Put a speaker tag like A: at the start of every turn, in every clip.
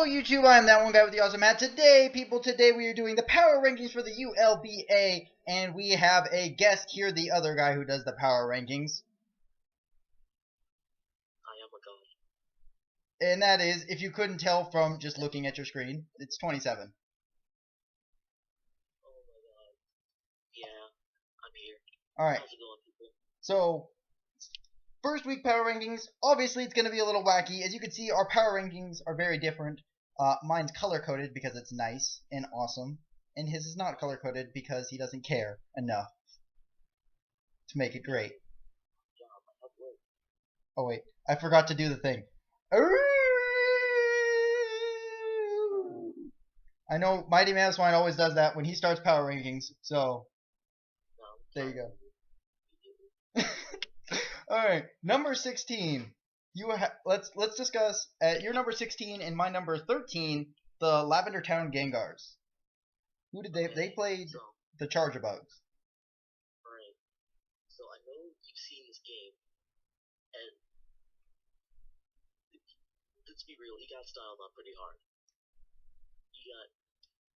A: Hello YouTube, I am that one guy with the awesome hat. Today we are doing the power rankings for the ULBA, and we have a guest here, the other guy who does the power rankings.
B: I am a god.
A: And that is, if you couldn't tell from just looking at your screen, it's 27.
B: Oh my god. Yeah, I'm here.
A: Alright,
B: How's it going, people?
A: so first week power rankings, obviously it's going to be a little wacky. As you can see, our power rankings are very different. Mine's color-coded because it's nice and awesome, and his is not color-coded because he doesn't care enough to make it great. Oh wait, I forgot to do the thing. I know Mighty Manaswine always does that when he starts power rankings, so there you go. Alright, number 16. Let's discuss at your number 16 and my number 13, the Lavender Town Gengars. Who did they played the Charger Bugs.
B: Alright, so I know you've seen this game, and let's be real, he got styled on pretty hard. He got,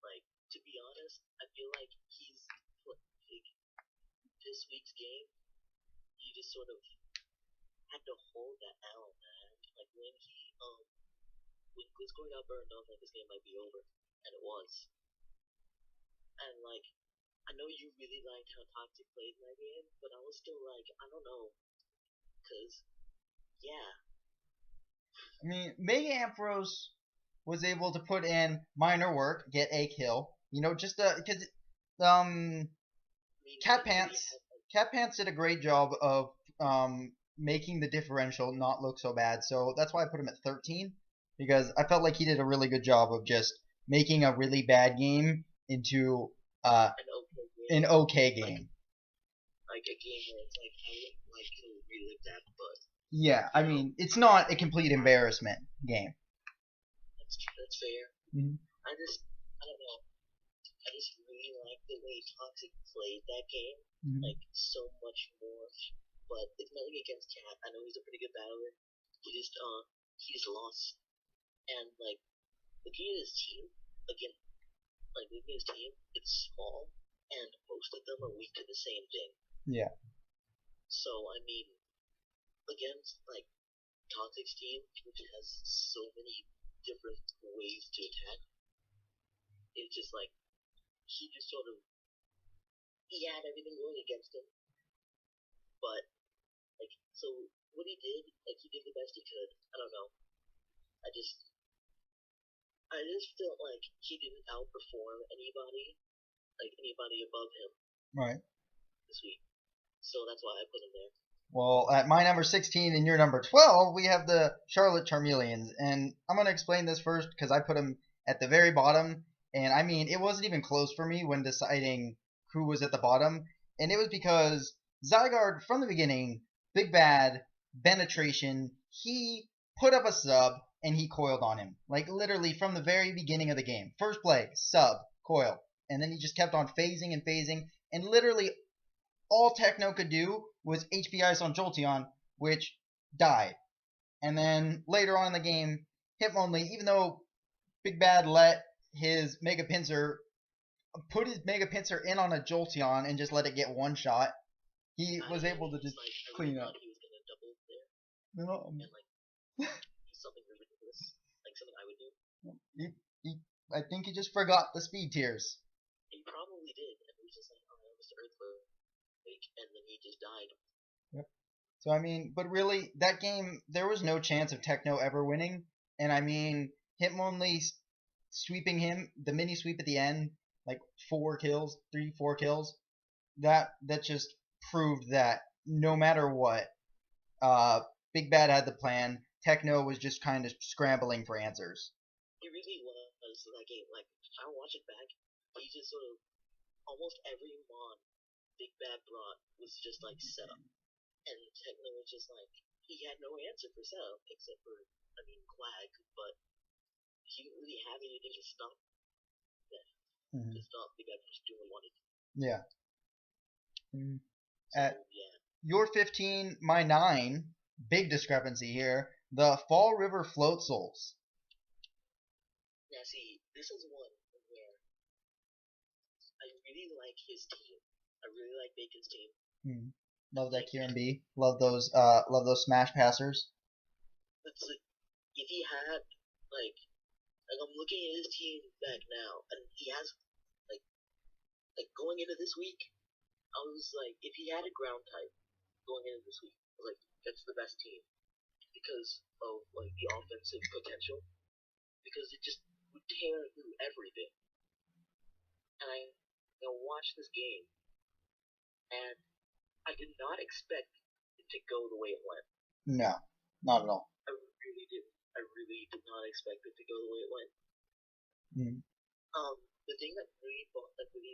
B: like, to be honest, I feel like this week's game, he just sort of had to hold that L, man. Like, when Gliscor got burned off, like, this game might be over. And it was. And, like, I know you really liked how Toxic played in that game, but I was still like, I don't know. Because, yeah.
A: I mean, Mega Ampharos was able to put in minor work, get a kill. You know, just because Cat Pants did a great job of making the differential not look so bad. So that's why I put him at 13, because I felt like he did a really good job of just making a really bad game into an okay game.
B: Like a game where it's like, I would like to relive that, but
A: yeah, I mean, it's not a complete embarrassment game.
B: That's fair.
A: Mm-hmm.
B: I don't know. I just really like the way Toxic played that game, like, so much more. But it's nothing against Cat. I know he's a pretty good battler. He just lost. And, like, looking at his team, again, like, looking at his team, it's small, and most of them are weak to the same thing.
A: Yeah. So,
B: I mean, against, like, Toxic's team, which has so many different ways to attack, it's just, like, he just sort of, he had everything going against him. But, like, so what he did, like, he did the best he could. I don't know. I just felt like he didn't outperform anybody, like, anybody above him.
A: Right.
B: This week. So that's why I put him there.
A: Well, at my number 16 and your number 12, we have the Charlotte Charmeleons. And I'm going to explain this first because I put them at the very bottom. And, I mean, it wasn't even close for me when deciding who was at the bottom. And it was because Zygarde, from the beginning, Big Bad, penetration, he put up a sub and he coiled on him. Like, literally from the very beginning of the game. First play, sub, coil. And then he just kept on phasing and phasing. And literally all Techno could do was HP Ice on Jolteon, which died. And then later on in the game, Hitmonlee, even though Big Bad let his Mega Pinsir put his Mega Pinsir in on a Jolteon and just let it get one shot, he was able to just clean up.
B: He was gonna double there.
A: No,
B: and, like, something ridiculous, like something I would do.
A: I think he just forgot the speed tiers.
B: He probably did, and he was just like, oh, Mr. Earthquake, and then he just died.
A: Yep. So, I mean, but really, that game, there was no chance of Techno ever winning. And, I mean, Hitmonlee sweeping him, the mini sweep at the end, like 4 kills, 3-4 kills, that just proved that no matter what, Big Bad had the plan. Techno was just kind of scrambling for answers.
B: It really was that game. Like, if I watch it back, he just sort of, almost every mon Big Bad brought was just like setup. And Techno was just like, he had no answer for setup, except for, I mean, Quag, but he didn't really have anything to stop that. To stop Big Bad from just doing what he wanted.
A: Yeah.
B: So,
A: At
B: yeah.
A: your 15, my 9, big discrepancy here, the Fall River Float Souls.
B: Now, see, this is one where I really like his team. I really like Bacon's team.
A: Love that QMB. Love those smash passers.
B: It's like if he had like I'm looking at his team back now, and he has like going into this week, I was like, if he had a ground type going into this week, I was like, that's the best team because of like the offensive potential, because it just would tear through everything. And I watched this game, and I did not expect it to go the way it went.
A: No, not at all.
B: I really didn't. I really did not expect it to go the way it went. The thing that really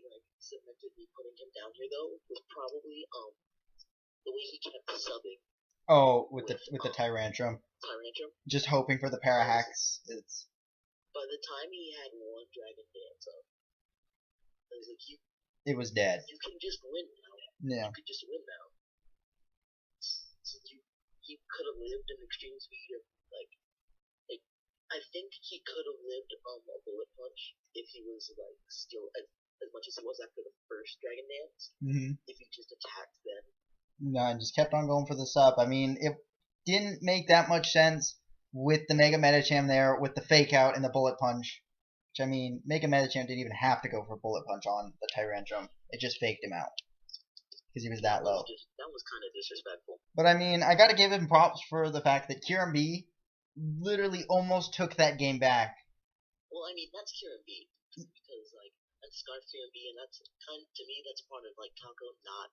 B: like cemented me putting him down here though was probably the way he kept subbing.
A: Oh, with the Tyrantrum.
B: Tyrantrum.
A: Just hoping for the parahacks. It's.
B: By the time he had one Dragon Dance up, I was like,
A: it was dead.
B: You can just win now.
A: Yeah.
B: You could just win now. So he could have lived in extreme speed of like I think he could have lived a bullet punch if he was like still as much as he was after the first Dragon Dance. If he just attacked then.
A: No, and just kept on going for the sub. I mean, it didn't make that much sense with the Mega Medicham there, with the fake out and the bullet punch. Which, I mean, Mega Medicham didn't even have to go for bullet punch on the Tyrantrum. It just faked him out. Because he was that low.
B: That was kind of disrespectful.
A: But, I mean, I gotta give him props for the fact that Kieran B literally almost took that game back.
B: Well, I mean, that's Kieran B. Because, like, that's Scarf Kieran B, and that's kind of, to me, that's part of, like, Taco not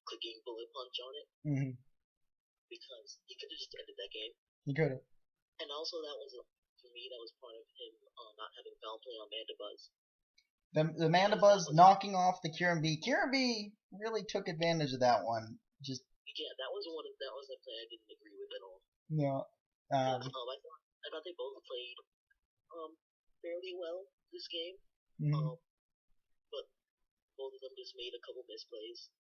B: clicking bullet punch on it. Because he could have just ended that game.
A: He could have.
B: And also, that was, for me, that was part of him not having foul play on Mandibuzz.
A: The Mandibuzz knocking off the Kieran B. Kieran B really took advantage of that one. Just.
B: Yeah, that was a play I didn't agree with at all.
A: No.
B: I thought they both played fairly well this game. But both of them just made a couple misplays.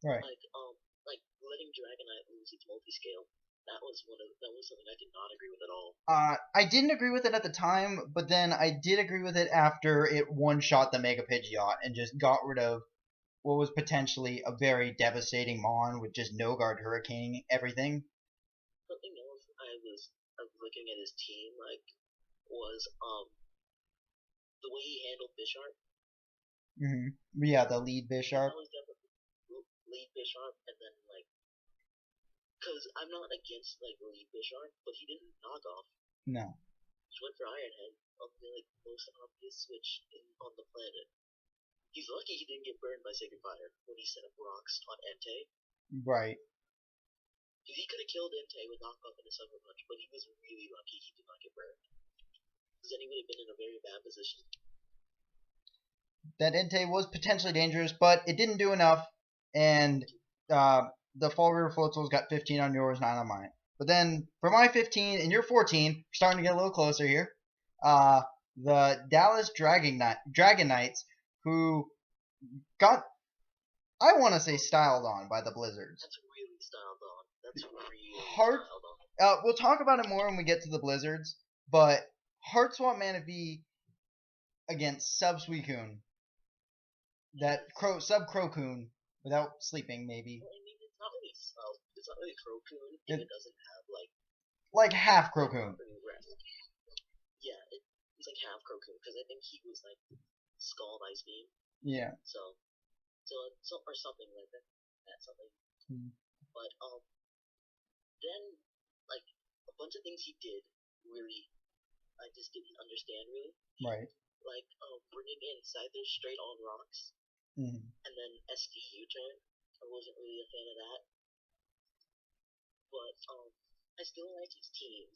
A: Right.
B: Like letting Dragonite lose its multi-scale. That was something I did not agree with at all.
A: I didn't agree with it at the time, but then I did agree with it after it one-shot the Mega Pidgeot and just got rid of what was potentially a very devastating Mon with just no guard hurricaning everything.
B: Something else I was looking at his team was the way he handled Bisharp.
A: Yeah, the lead Bisharp.
B: That was definitely lead Bisharp, and then because I'm not against lead Bisharp, but he didn't knock off.
A: No.
B: He went for Iron Head on the most obvious switch on the planet. He's lucky he didn't get burned by Sacred Fire when he set up rocks on Entei.
A: Right.
B: Because he could have killed Entei with knockoff and a Sucker Punch, but he was really lucky he did not get burned. Because then he would have been in a very bad position.
A: That Entei was potentially dangerous, but it didn't do enough, and the Fall River Floatzel's got 15 on yours, 9 on mine. But then, for my 15 and your 14, we're starting to get a little closer here. The Dallas Dragon Knights, who got, I want to say, styled on by the Blizzards.
B: That's really styled on. Styled
A: on. We'll talk about it more when we get to the Blizzards, but Heart Swap Manaphy against Sub Suicune. That Sub Crocoon, without sleeping, maybe.
B: Well, I mean, it's not really Crocoon if it doesn't have,
A: like half Crocoon.
B: Yeah, it's like half Crocoon, because I think he was, Scald Ice Beam.
A: Yeah.
B: So or something like that. That's something. But, then, a bunch of things he did, really, I just didn't understand, really.
A: Right.
B: Bringing in Scyther straight on rocks. And then SD U-turn. I wasn't really a fan of that. But, I still liked his team.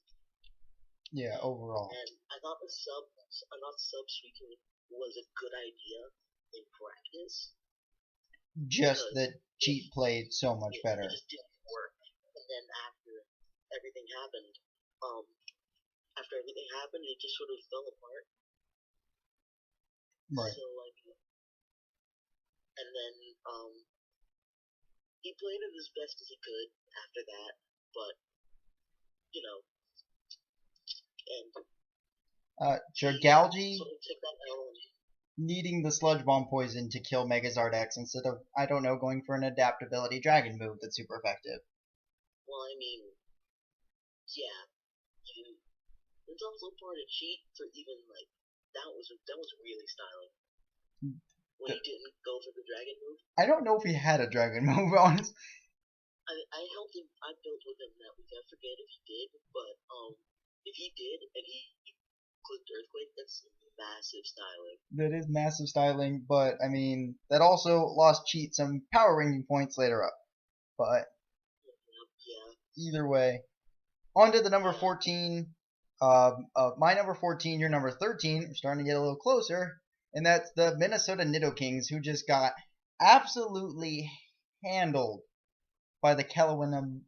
A: Yeah, overall.
B: And I thought Sub Suicune was a good idea in practice.
A: Just that cheat played so much better.
B: It just didn't work. And then after everything happened, it just sort of fell apart.
A: Right.
B: So, and then, he played it as best as he could after that, but, and
A: Jargalgi
B: sort of took that L.
A: needing the Sludge Bomb poison to kill Megazord X instead of, I don't know, going for an adaptability dragon move that's super effective.
B: Well, I mean, yeah, it's also part of cheat for even like that was really styling when he didn't go for the dragon move.
A: I don't know if he had a dragon move, honest.
B: I helped him. I built with him that week. I forget if he did, but if he did and he clicked Earthquake, that's massive styling.
A: That is massive styling, but I mean that also lost cheat some power ranking points later up. But
B: yeah.
A: Either way, on to the number 14. My number 14, your number 13. We're starting to get a little closer, and that's the Minnesota Nidokings, who just got absolutely handled by the Kelowna,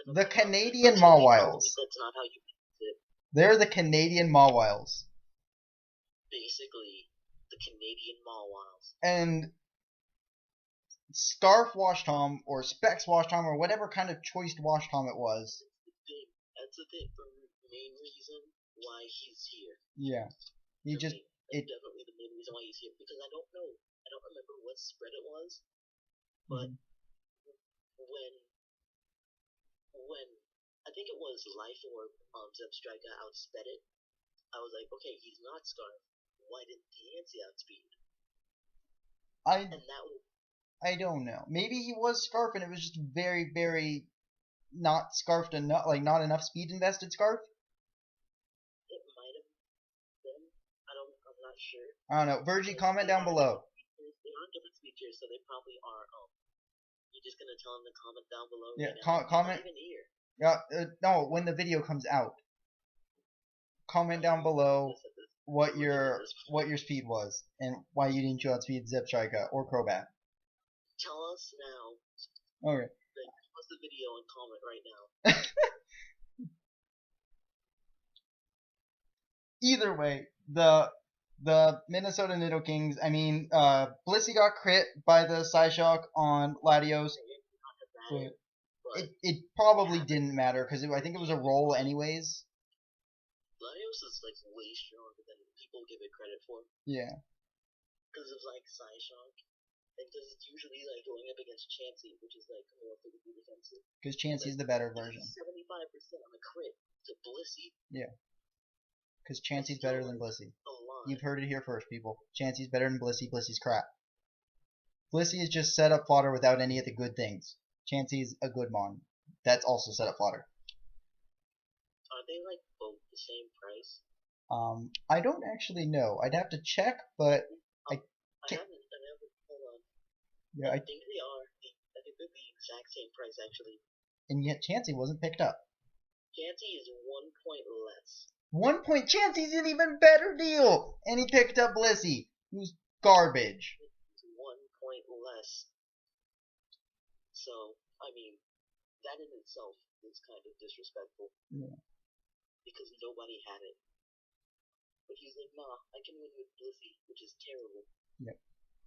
A: the Canadian Mawwiles.
B: That's not how you it.
A: They're the Canadian Mawwiles.
B: Basically, the Canadian Mawwiles.
A: And Scarf Wash Tom or Specs Wash Tom or whatever kind of choiced Wash Tom it was.
B: That's the main reason why he's here.
A: Yeah,
B: That's definitely the main reason why he's here, because I don't remember what spread it was, but when I think it was Life Orb Zebstrika outsped it, I was like, okay, he's not Scarf. Why didn't Diancie outspeed?
A: I don't know. Maybe he was Scarf and it was just very, very not scarfed enough, like not enough speed invested Scarf.
B: It might have been. I'm not sure.
A: I don't know. Virgie, comment down below.
B: They are different speed tiers, so they probably are. You're just gonna tell them to comment down below.
A: Yeah, comment.
B: Not even here.
A: Yeah, no, when the video comes out, comment down below what your speed was and why you didn't outspeed Zebstrika or Crobat.
B: Tell us now.
A: Okay.
B: Pause the video and comment right now.
A: Either way, the Minnesota Nidokings, I mean, Blissey got crit by the Psyshock on Latios, but it probably didn't matter because I think it was a roll anyways.
B: Latios is like way stronger than people give it credit for.
A: Yeah.
B: Because of like Psyshock. And because it's usually like going up against Chansey, which is like more physically defensive.
A: Because Chansey's the better version.
B: 75% on the crit to Blissey.
A: Yeah. Because Chansey's better than Blissey. You've heard it here first, people. Chansey's better than Blissey. Blissey's crap. Blissey is just setup fodder without any of the good things. Chansey's a good mon. That's also setup fodder.
B: Are they like both the same price?
A: I don't actually know. I'd have to check, but
B: I haven't. Hold on.
A: Yeah,
B: I think they are. I think they're the exact same price actually.
A: And yet Chansey wasn't picked up.
B: Chansey is 1 point less.
A: 1 point. Chansey's an even better deal, and he picked up Blissey, who's garbage.
B: It's 1 point less. So I mean, that in itself is kind of disrespectful.
A: Yeah. Because
B: nobody had it. But he's like, nah, I can win with Blissey, which is terrible. Yep.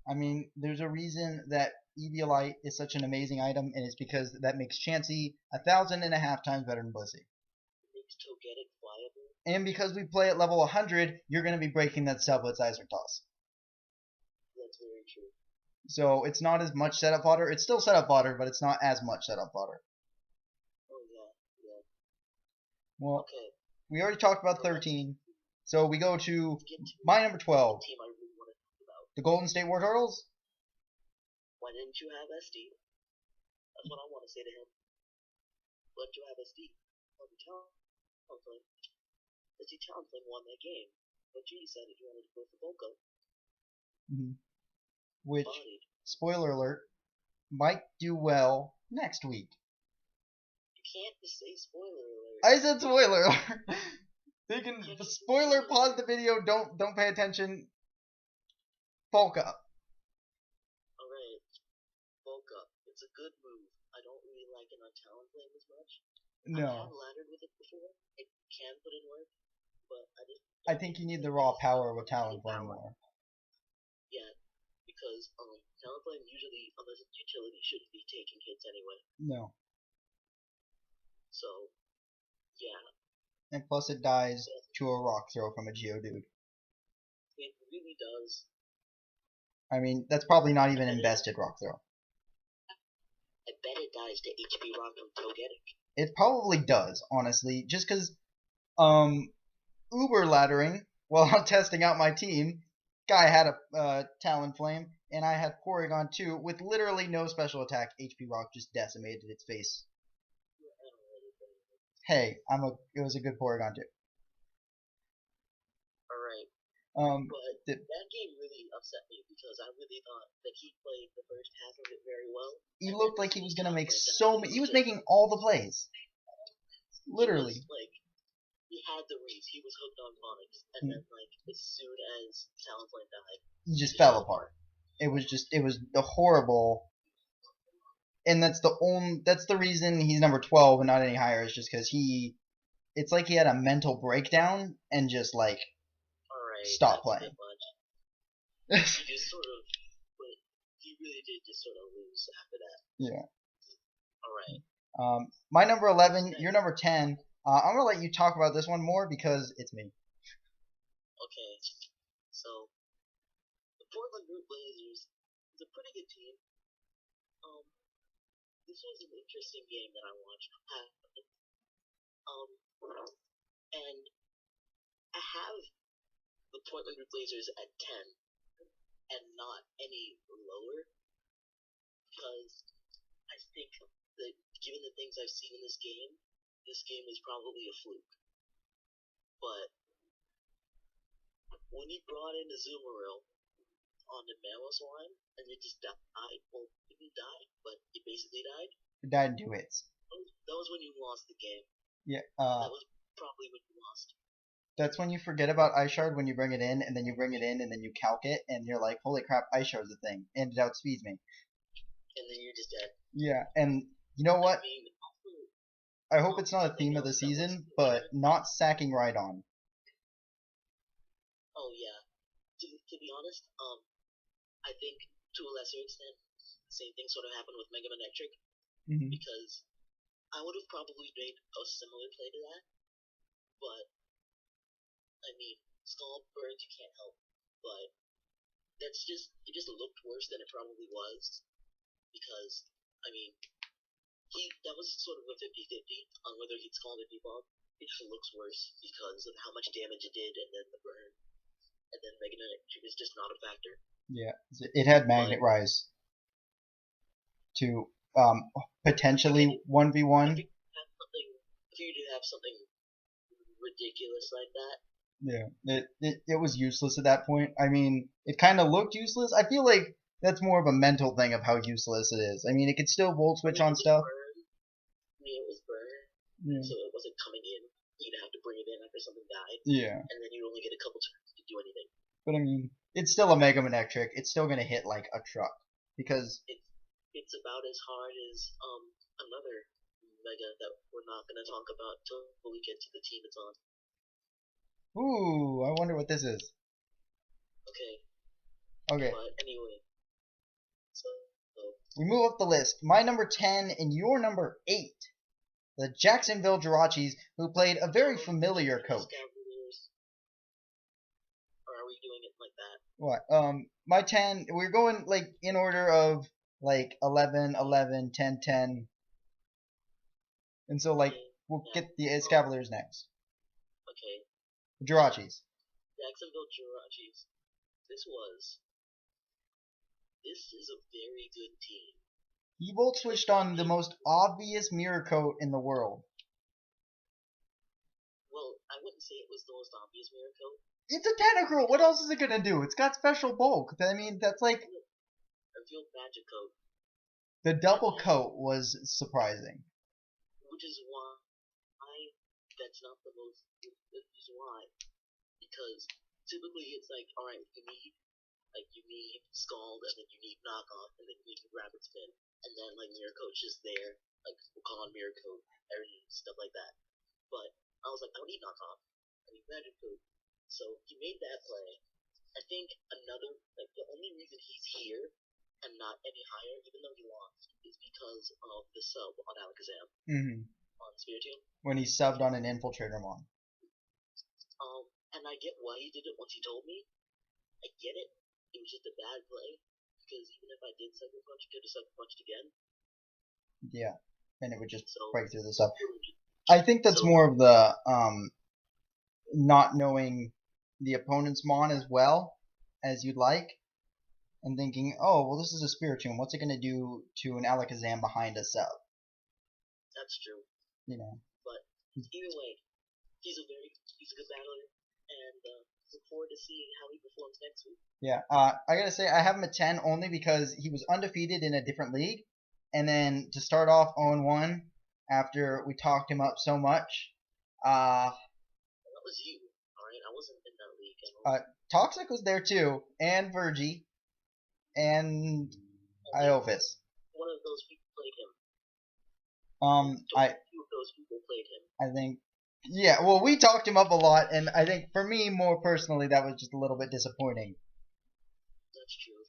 A: I mean, there's a reason that Eviolite is such an amazing item, and it's because that makes Chansey 1,500 times better than Blissey.
B: It makes Togetic viable.
A: And because we play at level 100, you're going to be breaking that Stublets Icer Toss.
B: That's very true.
A: So it's not as much setup fodder. It's still setup fodder, but it's not as much setup fodder.
B: Oh, yeah.
A: Well,
B: okay.
A: We already talked about 13. So we go to my number 12.
B: Team I really want to talk about.
A: The Golden State War Turtles?
B: Why didn't you have SD? That's what I want to say to him. Why didn't you have SD? Talonflame won that game. But you decided you wanted to go for Volko.
A: Which, spoiler alert, might do well next week.
B: You can't just say spoiler alert.
A: I said spoiler alert. They can spoiler pause the video, don't pay attention. Bulk up.
B: Alright. Bulk up. It's a good move. I don't really like it on Talonflame as much.
A: No.
B: I have laddered with it before. It can put in work, but
A: I think you need the raw power with Talonflame more.
B: Yeah, because Talonflame usually, unless it's utility, shouldn't be taking hits anyway.
A: No.
B: So yeah,
A: And plus it dies to a rock throw from a Geodude.
B: it really does.
A: I mean, that's probably not even
B: bet it-
A: invested rock throw.
B: I bet it dies to HP Rock from Togetic.
A: It probably does, honestly, just because Uber laddering while I'm testing out my team. Guy had a Talonflame, and I had Porygon too, with literally no special attack. HP Rock just decimated its face. Hey, it was a good Porygon too.
B: Alright.
A: Um,
B: But that game really upset me because I really thought that he played the first half of it very well.
A: he looked like he was gonna make he was making all the plays. Literally.
B: He had the reads. He was hooked on phonics, and then as soon as Talonflame died,
A: he just fell apart. It was the horrible. And that's the reason he's number 12 and not any higher. Is just because it's like he had a mental breakdown and just like stopped playing.
B: He just sort of, but he really did just sort of lose after that.
A: Yeah.
B: All right.
A: My number 11, your number 10. I'm gonna let you talk about this one more because it's me.
B: Okay. So the Portland Blue Blazers is a pretty good team. This was an interesting game that I watched happen. And I have the Portland Blue Blazers at 10 and not any lower because I think that given the things I've seen in this game is probably a fluke. But when he brought in the Azumarill on the Mammoth line and it just died, well, it didn't die, but it basically died.
A: It died in 2 hits.
B: That was when you lost the game.
A: Yeah.
B: That was probably when you lost.
A: That's when you forget about Ice Shard when you bring it in, and then you bring it in, and then you calc it, and you're like, holy crap, Ice Shard's a thing, and it outspeeds me.
B: And then you're just dead.
A: Yeah, and you know what?
B: I mean,
A: I hope it's not a theme of the season, but not sacking Rhydon.
B: Oh yeah. To be honest, I think to a lesser extent, the same thing sort of happened with Mega Man Electric, because I would have probably made a similar play to that, but I mean, stalled birds you can't help, but it just looked worse than it probably was, because I mean, that was sort of a 50-50 on whether he'd scald or default. It just looks worse because of how much damage it did, and then the burn, and then Mega Man Electric is just not a factor.
A: Yeah, it had Magnet Rise to potentially 1v1.
B: If you did have something ridiculous like that.
A: Yeah, it was useless at that point. I mean, it kind of looked useless. I feel like that's more of a mental thing of how useless it is. I mean, it could still volt switch on stuff.
B: It was burned, so it wasn't coming in. You'd have to bring it in after something died.
A: Yeah.
B: And then you'd only get a couple turns to do anything.
A: But I mean, it's still a Mega Man Electric. It's still gonna hit like a truck because
B: it's about as hard as another Mega that we're not gonna talk about till we get to the team it's on.
A: Ooh, I wonder what this is.
B: Okay. But anyway, so
A: we move up the list. My number 10 and your number 8. The Jacksonville Jirachis, who played a very familiar coach.
B: Or are we doing it like that?
A: What? My 10, we're going like in order of like 11, 11, 10, 10. And so like we'll get the Escavaliers next.
B: Okay.
A: The Jirachis.
B: Jacksonville Jirachis. This is a very good team.
A: He volt switched on the most obvious mirror coat in the world.
B: Well, I wouldn't say it was the most obvious mirror coat.
A: It's a Tentacruel. What else is it gonna do? It's got special bulk. I mean, that's like
B: a real magic coat.
A: The double coat was surprising.
B: Which is why that's not the most. This is why, because typically it's like, all right, you need Scald, and then you need Knockoff, and then you need Rapid Spin, and then like Mirror Coat's just there, like we'll call on Mirror Coat, and stuff like that. But I was like, I don't need Knockoff, I need Magic Coat. So he made that play. I think the only reason he's here and not any higher, even though he lost, is because of the sub on Alakazam. on Spiritomb.
A: When he subbed on an Infiltrator Mon.
B: And I get why he did it once he told me. I get it. It was just a bad play. Because even if I did Sucker Punch, I could have Sucker Punched again.
A: Yeah. And it would just
B: So,
A: break through the sub. I think that's more of the not knowing the opponent's Mon as well as you'd like. And thinking, oh, well, this is a Spiritomb. What's it going to do to an Alakazam behind a sub?
B: That's true.
A: You know.
B: But either way, he's a good battler, and look forward to seeing how he performs next week.
A: Yeah, I gotta say I have him at 10 only because he was undefeated in a different league, and then to start off 0-1 after we talked him up so much.
B: That was you, all right? I wasn't in that league.
A: Toxic was there too, and Virgie, and Iovis.
B: One of those people played him. Two of those people played him.
A: I think. Yeah, well, we talked him up a lot, and I think for me, more personally, that was just a little bit disappointing.
B: That's true.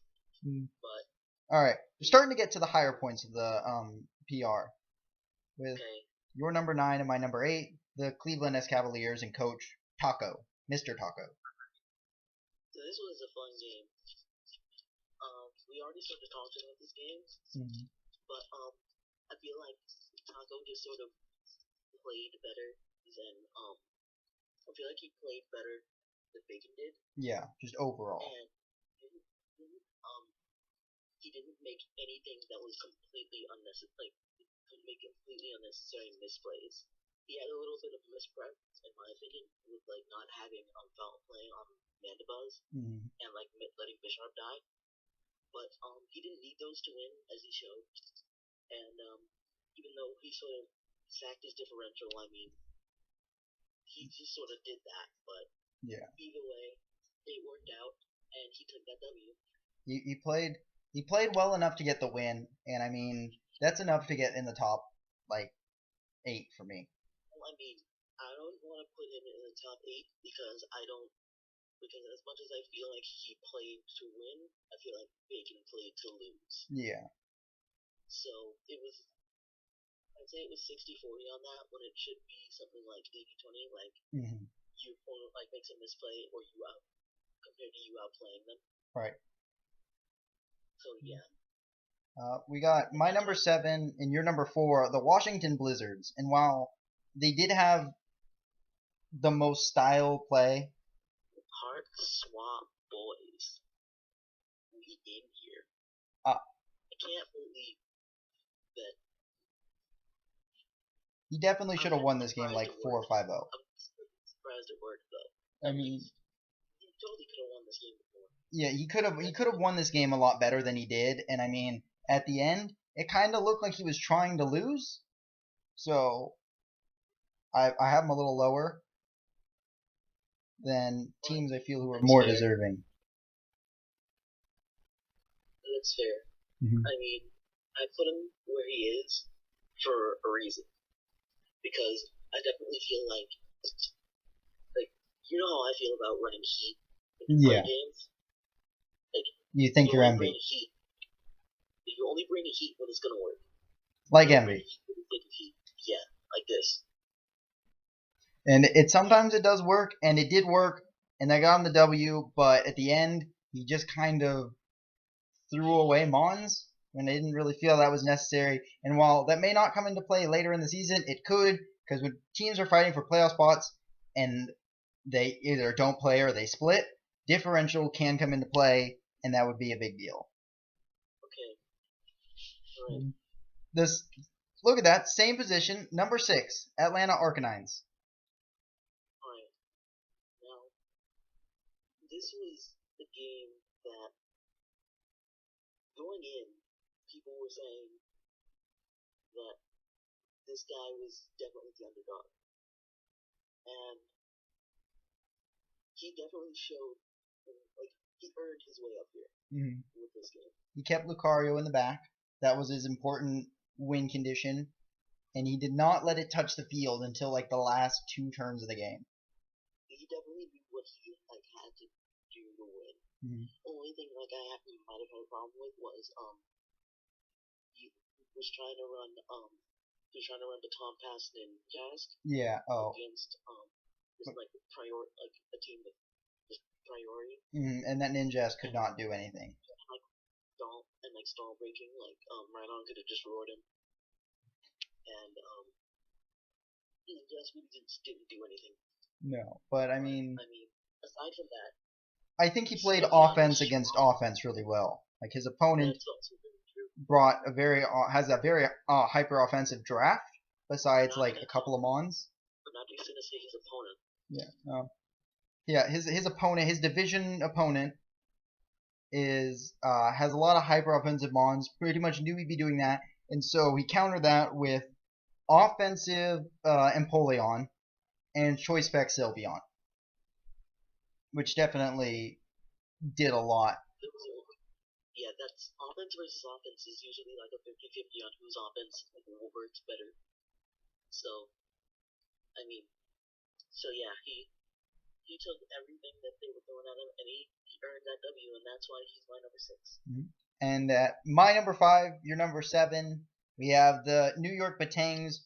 B: But
A: all right, we're starting to get to the higher points of the PR with your number 9 and my number 8, the Cleveland Cavaliers and Coach Taco, Mr. Taco.
B: So this was a fun game. We already started talking about this game, but I feel like Taco just sort of played better than I feel like he played better than Bacon did.
A: Yeah, just overall.
B: And he didn't make anything that was completely unnecessary. Make completely unnecessary misplays. He had a little bit of misprep, in my opinion, with like not having foul play on Mandibuzz and like letting Bisharp die. But he didn't need those to win, as he showed. And even though he sort of sacked his differential, I mean, he just sort of did that. But either way, it worked out, and he took that W.
A: He played well enough to get the win, and I mean that's enough to get in the top like 8 for me.
B: Well, I mean, I don't want to put him in the top 8 because as much as I feel like he played to win, I feel like Bacon played to lose.
A: Yeah.
B: So I'd say it was 60-40 on that when it should be something like 80-20, like you opponent like makes a misplay or you out compared to you outplaying them.
A: Right.
B: So yeah.
A: We got my number 7 and your number 4, the Washington Blizzards. And while they did have the most style play,
B: Heart Swap Boys, we in here.
A: I
B: can't believe that.
A: He definitely should have won this game like 4 or 5-0.
B: I'm surprised it worked though.
A: I mean,
B: he totally could have won this game before.
A: Yeah, he could have won this game a lot better than he did, and I mean, at the end, it kind of looked like he was trying to lose. So I have him a little lower than teams I feel who are more deserving.
B: That's fair. I mean, I put him where he is for a reason. Because I definitely feel like you know how I feel about running heat in games? Like,
A: you think you're Envy.
B: You only bring heat when it's gonna work.
A: Like Envy.
B: Yeah, like this.
A: And sometimes it does work, and it did work, and I got him the W, but at the end, he just kind of threw away Mons when they didn't really feel that was necessary. And while that may not come into play later in the season, it could, because when teams are fighting for playoff spots and they either don't play or they split, differential can come into play, and that would be a big deal.
B: Okay. Right.
A: Look at that, same position, number 6, Atlanta Arcanines.
B: Alright. Now, this was the game that, going in, people were saying that this guy was definitely the underdog. And he definitely showed, he earned his way up here with this game.
A: He kept Lucario in the back. That was his important win condition. And he did not let it touch the field until like the last 2 turns of the game.
B: He definitely knew what he had to do to win. Only thing I might have had a problem with was he was trying to run he was trying to run baton pass Ninjask
A: Yeah. Oh.
B: against like a team with just priority.
A: And that Ninjas could not do anything.
B: Stall breaking, Rhydon could have just roared him, and Ninjask really didn't do anything.
A: No, but I mean,
B: aside from that,
A: I think he played offense against offense really well. Like his opponent brought has a very hyper offensive draft. Besides like a couple of mons.
B: I'm not just gonna say his opponent.
A: Yeah. Yeah. His opponent, his division opponent, is has a lot of hyper offensive mons. Pretty much knew he'd be doing that, and so he countered that with offensive Empoleon and choice spec Sylveon, which definitely did a lot.
B: Yeah, that's offense versus offense is usually like a 50-50 on whose offense works better. So, yeah, he took everything that they were throwing at him, and he earned that W, and that's why he's my number 6.
A: Mm-hmm. And at my number 5, your number 7, we have the New York Batangs,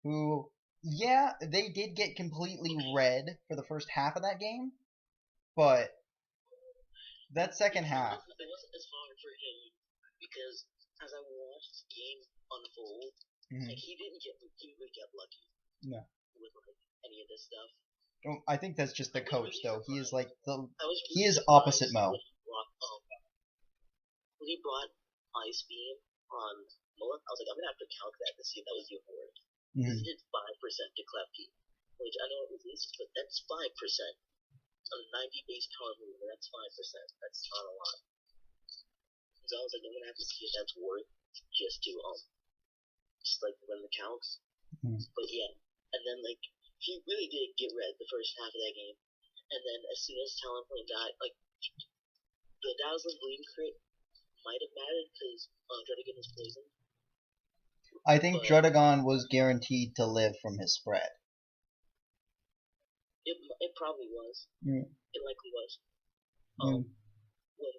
A: who, yeah, they did get completely red for the first half of that game, but that second half.
B: It wasn't as hard for him because as I watched the game unfold, he didn't get lucky.
A: No.
B: With any of this stuff.
A: I think that's just the coach, though. He is like he is opposite Mo.
B: When he brought Ice Beam on Mullet, I was like, I'm gonna have to count that to see if that was even worth. He did 5% to Klefki, which I know it was least, but that's 5%. On a 90 base power move, that's 5%. That's not a lot. So I was like, I'm gonna have to see if that's worth just to run the counts. But yeah, and then he really did get red the first half of that game, and then as soon as Talon Point died, the Dazzling Gleam crit might have mattered because Drudigan is poisoned.
A: I think Drudigan was guaranteed to live from his spread.
B: It probably was. It likely was. When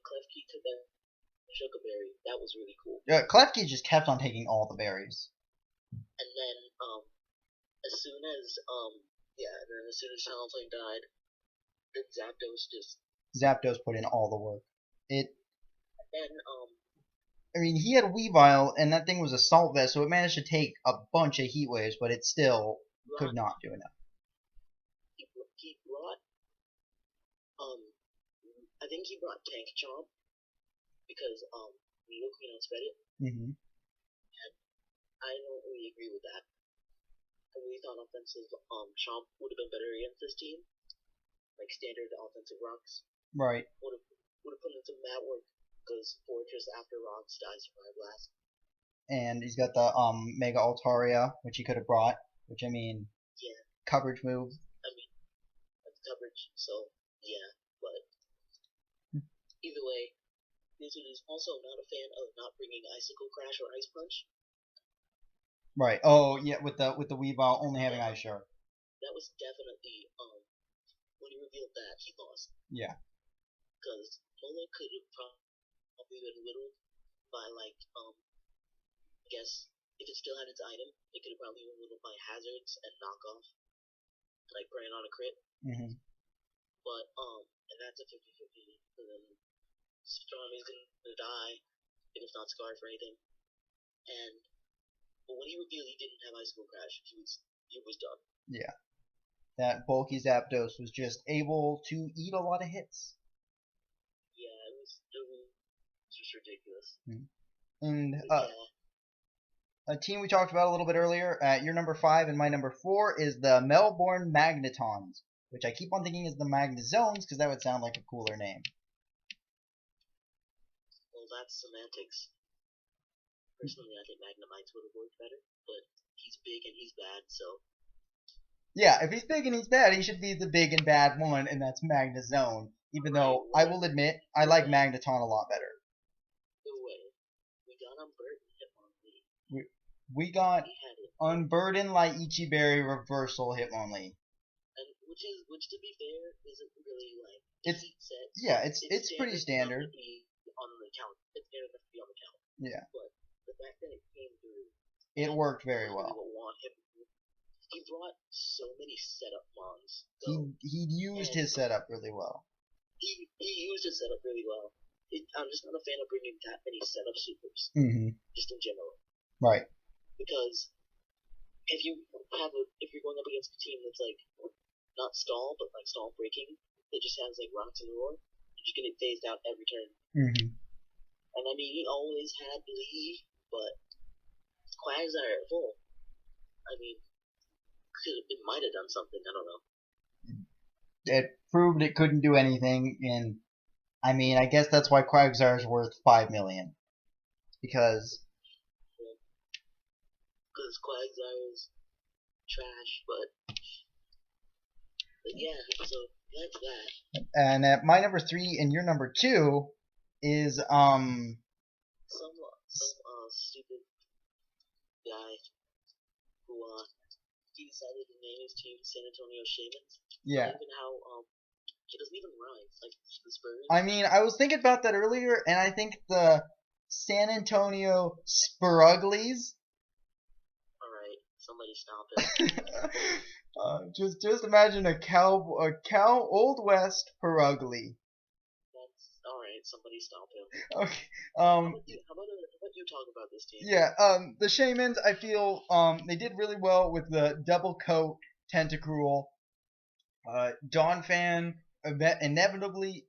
B: Klefki took that Sugar Berry, that was really cool.
A: Yeah, Klefki just kept on taking all the berries.
B: And then as soon as Talonflame died, then
A: Zapdos put in all the work. I mean, he had Weavile, and that thing was a Salt Vest, so it managed to take a bunch of Heat Waves, but it still could not do enough.
B: He brought, I think he brought Tank Chomp, because Needle Queen outsped it. And I don't really agree with that. I really thought offensive Chomp would have been better against this team. Like standard offensive rocks.
A: Right.
B: Would have put in some mad work because Fortress after rocks dies from Fire Blast.
A: And he's got the Mega Altaria, which he could have brought, which I mean,
B: yeah,
A: coverage move.
B: I mean, that's coverage. So yeah, but either way, Blizzard is also not a fan of not bringing Icicle Crash or Ice Punch.
A: Right. Oh yeah, with the Weavile only having Ice Shard.
B: That was definitely when he revealed that he lost.
A: Yeah.
B: Because Mola could have probably been whittled by I guess if it still had its item, it could have probably been whittled by hazards and knockoff, like praying on a crit. But and that's a 50-50. And then Stormy's gonna die if it's not scarred for anything. But when he revealed he didn't have Icicle Crash, he was done.
A: Yeah. That bulky Zapdos was just able to eat a lot of hits.
B: Yeah, it was just ridiculous.
A: And a team we talked about a little bit earlier, at your number 5 and my number 4, is the Melbourne Magnetons, which I keep on thinking is the Magnezones because that would sound like a cooler name.
B: Well, that's semantics. Personally, I think Magnemites would have worked better, but he's big and he's bad, so.
A: Yeah, if he's big and he's bad, he should be the big and bad one, and that's Magnezone. Even though I will admit, I like Magneton a lot better.
B: We got Unburden Hitmonlee.
A: We got Unburden Lychee Reversal Hitmonlee.
B: And which to be fair, isn't really
A: it's
B: set.
A: Yeah, it's pretty standard.
B: On the count, it's standard enough to be on the count.
A: Yeah.
B: But the fact that it came through,
A: it worked very well.
B: What he brought so many setup mons.
A: He used his setup really well.
B: He used his setup really well. I'm just not a fan of bringing that many setup supers, just in general.
A: Right.
B: Because if you're going up against a team that's like not stall but like stall breaking, that just has like rocks and roar, you're just getting phased out every turn. And I mean, he always had Lee, but Quagsire at full. I mean, it might have done something. I don't know.
A: It proved it couldn't do anything, and I mean, I guess that's why Quagsire is worth $5 million, because
B: Quagsire is trash, but yeah. So that's that.
A: And at my number 3 and your number 2 is
B: some stupid guy who he decided to name his team San Antonio Shamans.
A: Yeah.
B: Not even how it doesn't even rhyme. Like the Spurs.
A: I mean, I was thinking about that earlier, and I think the San Antonio Spruglies.
B: All right, somebody stop it.
A: Just imagine a cow Old West Spurugly.
B: That's all right. Somebody stop him.
A: Okay.
B: How about you talk about this team?
A: Yeah. The Shamans, I feel they did really well with the double coat Tentacruel. Donphan eventually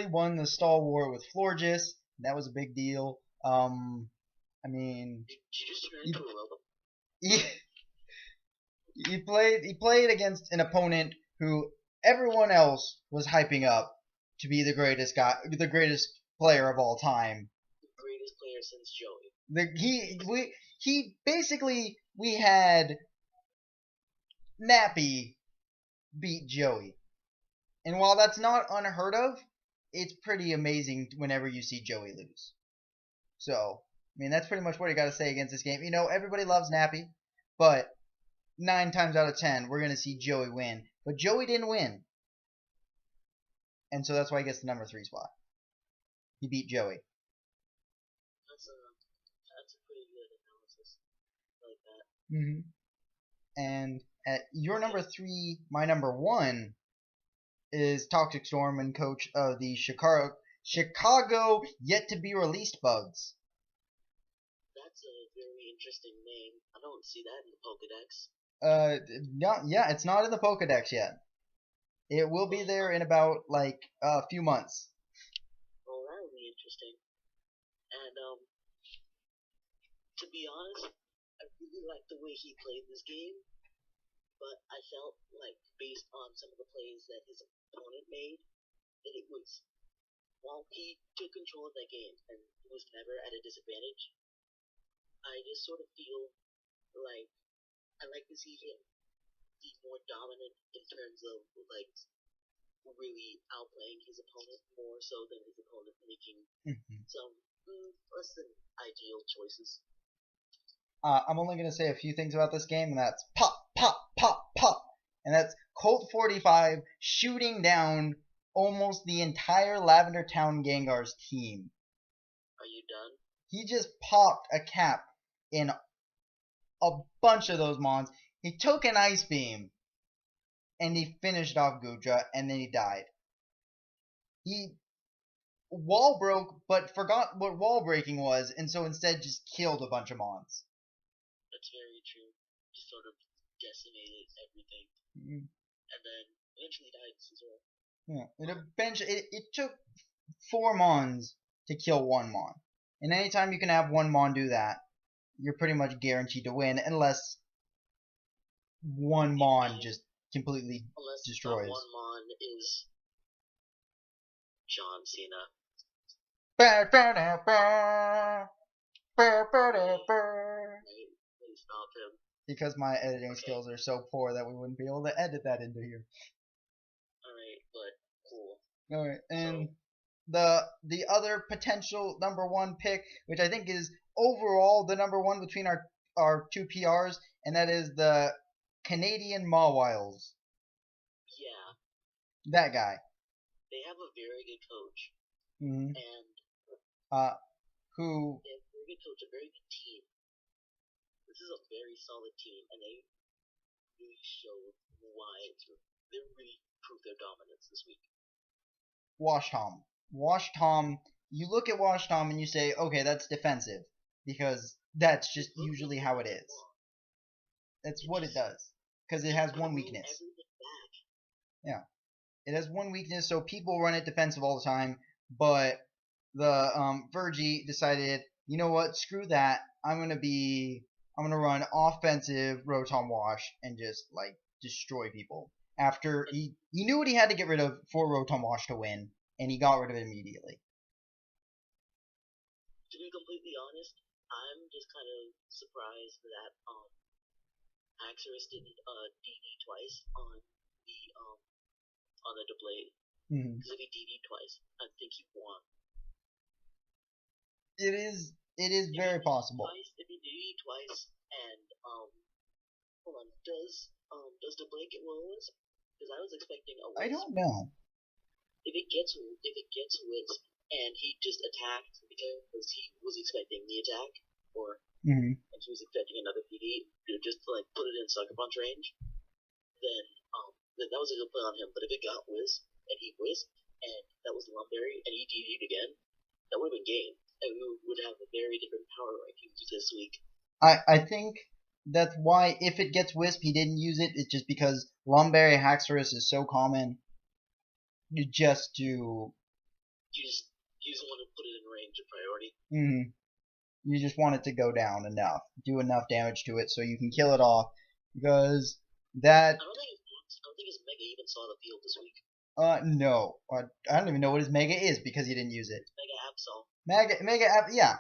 A: won the stall war with Florges. That was a big deal. I mean,
B: did you just turn into a robot?
A: He played against an opponent who everyone else was hyping up to be the greatest player of all time.
B: The greatest player since Joey.
A: We had Nappy beat Joey. And while that's not unheard of, it's pretty amazing whenever you see Joey lose. So, I mean, that's pretty much what you got to say against this game. You know, everybody loves Nappy, but 9 times out of 10, we're going to see Joey win. But Joey didn't win. And so that's why he gets the number 3 spot. He beat Joey.
B: That's a pretty good analysis. Like that.
A: And at your number 3, my number 1 is Toxic Storm and coach of the Chicago yet to be released Bugs.
B: That's a very interesting name. I don't see that in the Pokedex.
A: It's not in the Pokedex yet. It will be there in about like a few months.
B: Well, that would be interesting. And to be honest, I really liked the way he played this game. But I felt like, based on some of the plays that his opponent made, that it was, while he took control of that game and was never at a disadvantage, I just sort of feel like I like to see him be more dominant in terms of, like, really outplaying his opponent more so than his opponent making some less than ideal choices.
A: I'm only going to say a few things about this game, and that's pop, pop, pop, pop. And that's Colt 45 shooting down almost the entire Lavender Town Gengar's team.
B: Are you done?
A: He just popped a cap in a bunch of those mons. He took an Ice Beam, and he finished off Gudra, and then he died. He wall broke, but forgot what wall breaking was, and so instead just killed a bunch of mons.
B: That's very true. Just sort of decimated everything. And then eventually died as well.
A: Yeah. It took 4 mons to kill 1 mon. And anytime you can have 1 mon do that, you're pretty much guaranteed to win, unless 1 mon just completely destroys.
B: 1 mon is John Cena. Stop him.
A: Because my editing skills are so poor that we wouldn't be able to edit that into here.
B: Alright, but cool.
A: Alright, and so, the other potential number 1 pick, which I think is overall the number 1 between our 2 PRs, and that is the Canadian Mawwiles.
B: Yeah.
A: That guy.
B: They have a very good coach.
A: And who?
B: They have a very good coach, a very good team. This is a very solid team, and they really showed why they really proved their dominance this week.
A: Wash Tom. Wash Tom. You look at Wash Tom and you say, okay, that's defensive because that's just usually how it is. That's what it does because it has one weakness. Yeah, it has one weakness, so people run it defensive all the time. But the Virgie decided, you know what? Screw that. I'm gonna run offensive Rotom Wash and just like destroy people. After he knew what he had to get rid of for Rotom Wash to win, and he got rid of it immediately.
B: To be completely honest, I'm just kind of surprised that Axorus didn't DD twice on the Blade. Because if he DD twice, I think he won.
A: It is very possible.
B: If he DD twice and hold on, does the Blade get Will-O-Wisp? Because I was expecting a Wisp.
A: I don't know.
B: If it gets Wisp and he just attacked because he was expecting the attack, or and he was expecting another PD just to like put it in Sucker Punch range, then that was a good play on him. But if it got Wisp and he Wisp and that was Lumberry and he DD'd again, that would have been game, and we would have a very different power rankings this week.
A: I think that's why if it gets Wisp, he didn't use it. It's just because Lumberry Haxorus is so common. You just
B: want to put it in range of priority.
A: You just want it to go down enough, do enough damage to it so you can kill it off. Because that.
B: I don't think his Mega even saw the field this week.
A: No. I don't even know what his Mega is because he didn't use it.
B: Mega Absol.
A: Yeah.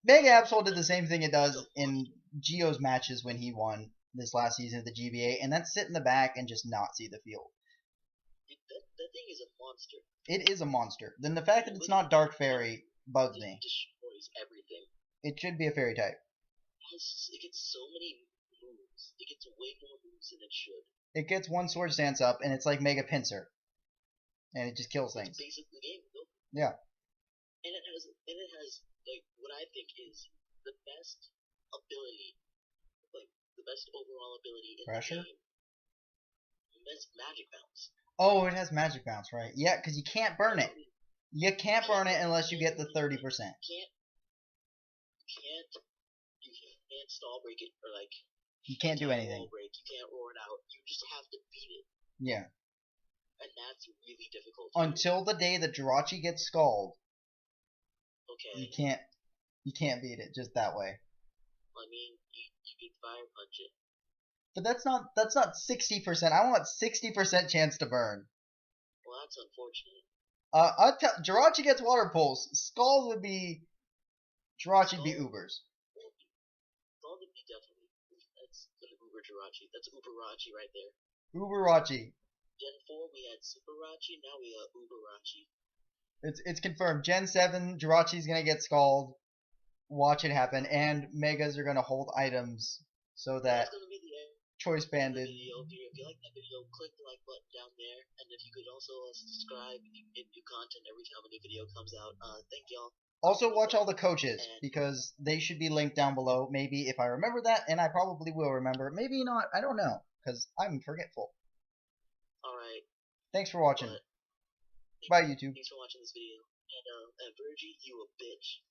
A: Mega Absol did the same thing it does in Geo's matches when he won this last season of the GBA, and that's sit in the back and just not see the field.
B: That thing is a monster.
A: It is a monster. Then the fact that it's not Dark Fairy bugs me.
B: It destroys everything.
A: It should be a Fairy type.
B: It gets so many moves. It gets way more moves than it should.
A: It gets one Sword Stance up, and it's like Mega Pinsir. And it just kills things.
B: It's basically game, though.
A: Yeah.
B: And it has like what I think is the best ability, like the best overall ability in
A: Pressure?
B: the game. That's Magic Bounce.
A: Oh, it has Magic Bounce, right? Yeah, because you can't burn it. You can't burn it unless you get the 30%.
B: You can't stall break it, or like
A: you can't do anything.
B: Break. You can't roar it out. You just have to beat it.
A: Yeah.
B: And that's really difficult.
A: Until the day that Jirachi gets Scald.
B: Okay.
A: You can't beat it just that way.
B: Well, I mean, you can Fire Punch it.
A: But that's not 60%. I want 60% chance to burn.
B: Well, that's unfortunate.
A: Jirachi gets Water Pulse. Scald would be Jirachi be Ubers.
B: Scald would be definitely. That's the Uber Jirachi. That's Uberachi right there.
A: Uberachi.
B: Gen 4 we had Superachi, now we got Uberachi.
A: It's confirmed. Gen 7 Jirachi's gonna get Scald. Watch it happen, and Megas are gonna hold items so that Choice Banded.
B: If you like that video, click the like button down there, and if you could also subscribe, you get new content every time a new video comes out. Thank y'all.
A: Also watch all the coaches, because they should be linked down below. Maybe if I remember that, and I probably will remember. Maybe not. I don't know, because I'm forgetful.
B: Alright.
A: Thanks for watching. Bye, YouTube.
B: Thanks for watching this video. And Virgie, you a bitch.